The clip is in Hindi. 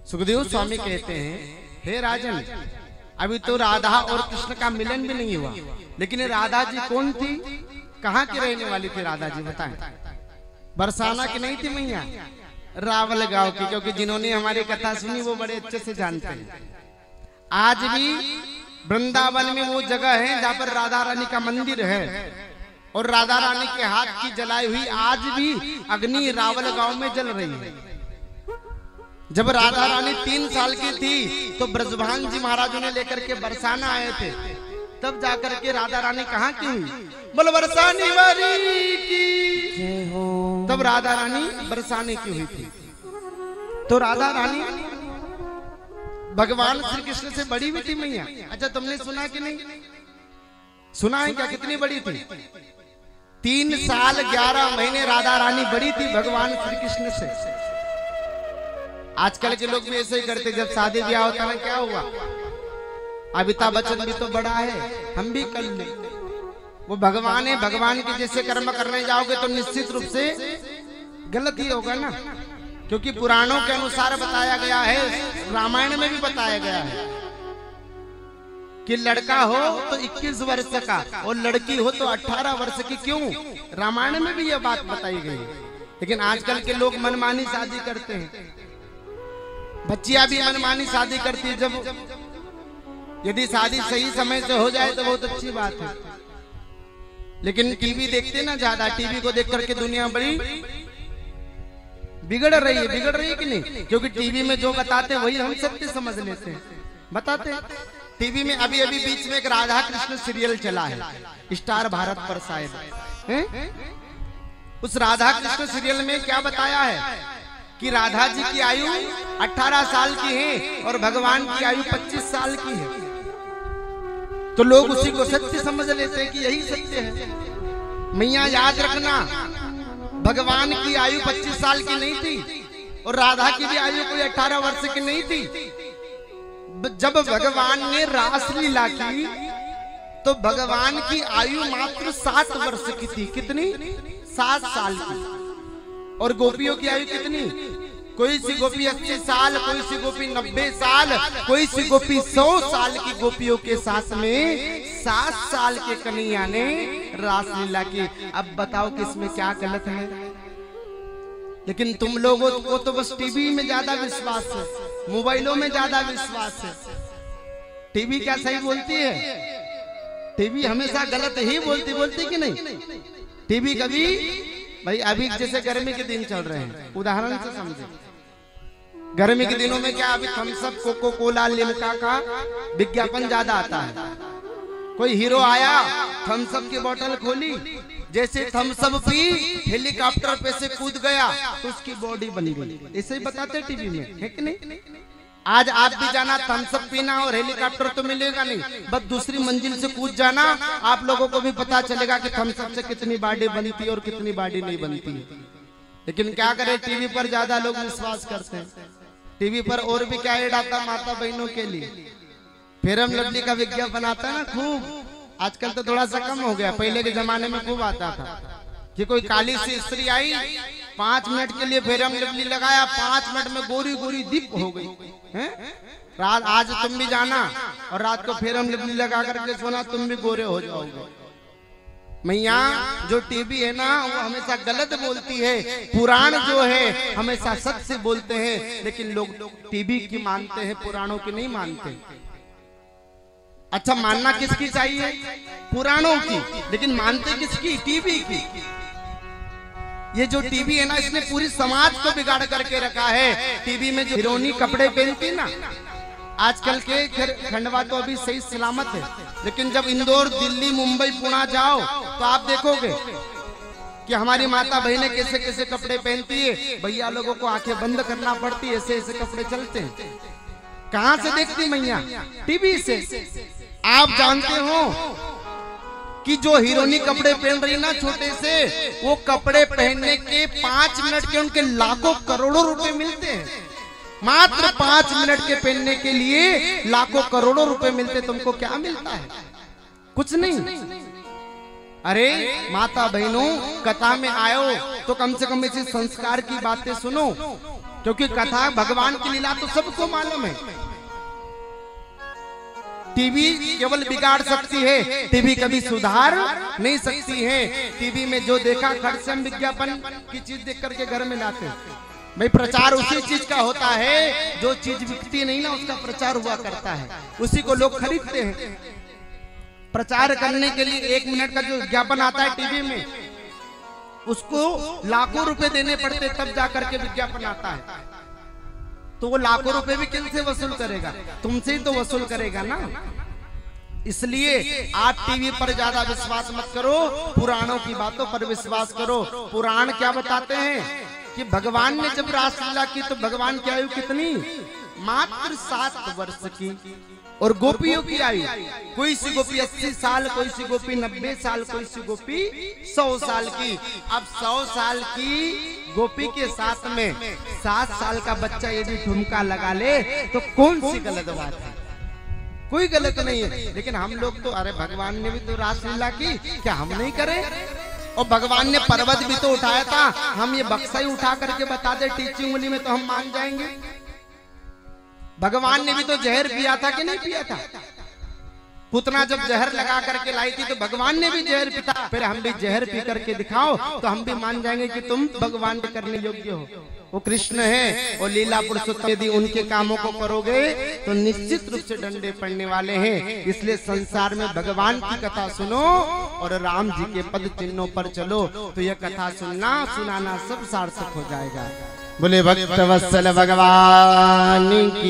सुखदेव स्वामी कहते हैं, हे राजन, अभी तो राधा और कृष्ण का मिलन भी नहीं हुआ, लेकिन राधा जी कौन थी, कहाँ की रहने वाली थी राधा जी बताएं? बरसाना की नहीं थी मैया, रावल गांव की, क्योंकि जिन्होंने हमारी कथा सुनी वो बड़े अच्छे से जानते हैं। आज भी वृंदावन में वो जगह है जहाँ पर राधा रानी का मंदिर है, और राधा रानी के हाथ की जलाई हुई आज भी अग्नि रावल गांव में जल रही है। जब राधा रानी 3 साल की थी तो ब्रजभान जी महाराजों ने लेकर के बरसाना आए थे, तब जाकर के राधा रानी कहाँ की हुई, बोल बरसाने वाली की, तब राधा रानी बरसाने की हुई थी। तो राधा रानी भगवान श्री कृष्ण से बड़ी भी थी मैया। अच्छा, तुमने सुना कि नहीं सुना है क्या, कितनी बड़ी थी? 3 साल 11 महीने राधा रानी बड़ी थी भगवान श्री कृष्ण से। आजकल के लोग भी ऐसे ही करते, जब शादी ब्याह होता है क्या हुआ, अमिताभ बच्चन भी तो बड़ा है, हम भी कर ले। वो भगवान है, भगवान के जैसे कर्म करने जाओगे तो निश्चित रूप से गलत ही होगा ना, क्योंकि पुराणों के अनुसार बताया गया है, रामायण में भी बताया गया है कि लड़का हो तो 21 वर्ष का और लड़की हो तो 18 वर्ष की। क्यों? रामायण में भी यह बात बताई गई है। लेकिन आजकल के लोग मनमानी शादी करते हैं, बच्चियां भी मनमानी शादी करती है। जब यदि शादी सही समय से हो जाए तो बहुत अच्छी बात है, लेकिन टीवी देखते ना ज्यादा, टीवी को देख करके दुनिया बड़ी बिगड़ रही है कि नहीं? क्योंकि टीवी में जो बताते हैं वही हम सत्य समझ लेते हैं, बताते हैं। टीवी में अभी बीच में एक राधा कृष्ण सीरियल चला है, स्टार भारत पर शायद, उस राधा कृष्ण सीरियल में क्या बताया है कि राधा जी की आयु 18 साल की है और भगवान की आयु 25 साल की है। तो लोग उसी को सत्य समझ लेते हैं कि यही सत्य है। मैया याद रखना, भगवान की आयु 25 साल की नहीं थी और राधा की भी आयु कोई 18 वर्ष की नहीं थी। जब भगवान ने रास लीला की तो भगवान की आयु मात्र 7 वर्ष की थी। कितनी? 7 साल की। और गोपियों की आयु कितनी? कोई सी गोपी 80 साल, कोई सी गोपी 90 साल, कोई सी गोपी 100 साल की गोपियों के साथ में 7 साल के कन्हैया ने रासलीला की। अब बताओ कि इसमें क्या गलत है? लेकिन तुम लोगों को तो बस टीवी में ज्यादा विश्वास है, मोबाइलों में ज्यादा विश्वास है। टीवी क्या सही बोलती है? टीवी हमेशा गलत ही बोलती कि नहीं? टीवी कभी, भाई अभी जैसे गर्मी के दिन चल रहे हैं, उदाहरण से समझे, गर्मी के दिनों में क्या, अभी Thums Up, Coca Cola, Limca का विज्ञापन ज्यादा आता है। कोई हीरो आया, थम्स अप की बोतल खोली, जैसे थम्स अप पी, हेलीकॉप्टर पे से कूद गया तो उसकी बॉडी बन गई। ऐसे ही बताते टीवी में, है कि नहीं? आज आप भी जाना, थम्स अप पीना और हेलीकॉप्टर तो मिलेगा नहीं, बस दूसरी मंजिल से कूद जाना, आप लोगों को भी पता चलेगा कि थम्स अप से कितनी बॉडी बनती है और कितनी बॉडी नहीं बनती है। लेकिन क्या करें, टीवी पर ज्यादा लोग विश्वास करते हैं। टीवी पर और भी क्या ऐड आता माता बहनों के लिए, फेरम लवली का विज्ञापन आता है ना खूब। आजकल तो थोड़ा सा कम हो गया, पहले के जमाने में खूब आता था कि कोई काली सी स्त्री आई, 5 मिनट के लिए फेरम लवली लगाया, 5 मिनट में गोरी गोरी दीप हो गई हैं? रात आज तुम भी जाना और रात को फेरम लवली लगा करके सोना, तुम भी गोरे हो जाओगे। मैया जो टीवी है ना वो हमेशा गलत बोलती है, पुराण जो है हमेशा सत्य बोलते हैं, लेकिन लोग टीवी की मानते हैं, पुराणों की नहीं मानते। अच्छा, मानना किसकी चाहिए? पुराणों की, लेकिन मानते किसकी? टीवी की। ये जो टीवी है ना, इसने पूरी समाज को बिगाड़ करके रखा है। टीवी में जो हीरोइनी कपड़े पहनती ना, आजकल के खंडवा तो अभी सही सलामत है, लेकिन जब इंदौर, दिल्ली, मुंबई, पुणे जाओ तो आप देखोगे कि हमारी माता बहनें कैसे कैसे कपड़े पहनती है। भैया लोगों को आंखें बंद करना पड़ती है, ऐसे ऐसे कपड़े चलते हैं। कहां से देखती मैया? टीवी से। आप जानते हो कि जो हीरोइनी कपड़े पहन रही ना छोटे से, वो कपड़े पहनने के 5 मिनट के उनके लाखों करोड़ों रुपए मिलते हैं। मात्र 5 मिनट के पहनने के लिए लाखों करोड़ों रुपए मिलते। तुमको क्या मिलता है? कुछ नहीं। अरे माता बहनों, कथा में आयो तो कम से कम इसी संस्कार की बातें सुनो। क्योंकि कथा भगवान की लीला तो सबको मालूम है। टीवी केवल बिगाड़ सकती है, टीवी कभी सुधार नहीं सकती है। टीवी में जो देखा खर्च से हम विज्ञापन की चीज देख करके घर में लाते हैं। भाई प्रचार उसी चीज का होता है, जो चीज बिकती नहीं ना उसका प्रचार हुआ करता है, उसी को लोग खरीदते हैं। प्रचार करने के लिए 1 मिनट का जो विज्ञापन आता है टीवी में, उसको लाखों रुपए देने पड़ते तब जाकर के विज्ञापन आता है। तो वो लाखों रुपए भी किन से वसूल करेगा? तुमसे ही तो वसूल करेगा ना। इसलिए आप टीवी पर ज्यादा विश्वास मत करो, पुराणों की बातों पर विश्वास करो। पुराण क्या बताते हैं कि भगवान ने जब रासलीला की तो भगवान की आयु कितनी? मात्र 7 वर्ष की। और गोपियों की आयु, कोई सी गोपी 80 साल, कोई सी गोपी 90 साल, कोई सी गोपी 100 साल की। अब 100 साल की गोपी के साथ में 7 साल का बच्चा यदि ठुमका लगा ले तो कौन सी गलत बात है? कोई गलत नहीं है। लेकिन हम लोग तो, अरे भगवान ने भी तो रासलीला की, क्या हम नहीं करें? और भगवान ने पर्वत भी तो उठाया था, हम ये बक्सा ही उठा करके बता दे टीचिंग उंगली में तो हम मान जाएंगे। भगवान ने भी तो जहर पिया था कि नहीं पिया था? पुतना जब जहर लगा करके लाई थी तो भगवान ने भी जहर पिता। फिर हम भी जहर पी करके दिखाओ तो हम भी मान जाएंगे कि तुम भगवान के करने योग्य हो। वो कृष्ण है और लीला पुरुषोत्तम, यदि उनके कामों को करोगे तो निश्चित रूप से डंडे पड़ने वाले हैं। इसलिए संसार में भगवान की कथा सुनो और राम जी के पद चिन्हों पर चलो, तो यह कथा सुनना सुनाना सब सार्थक हो जाएगा। बोले भक्त वत्सल भगवान की।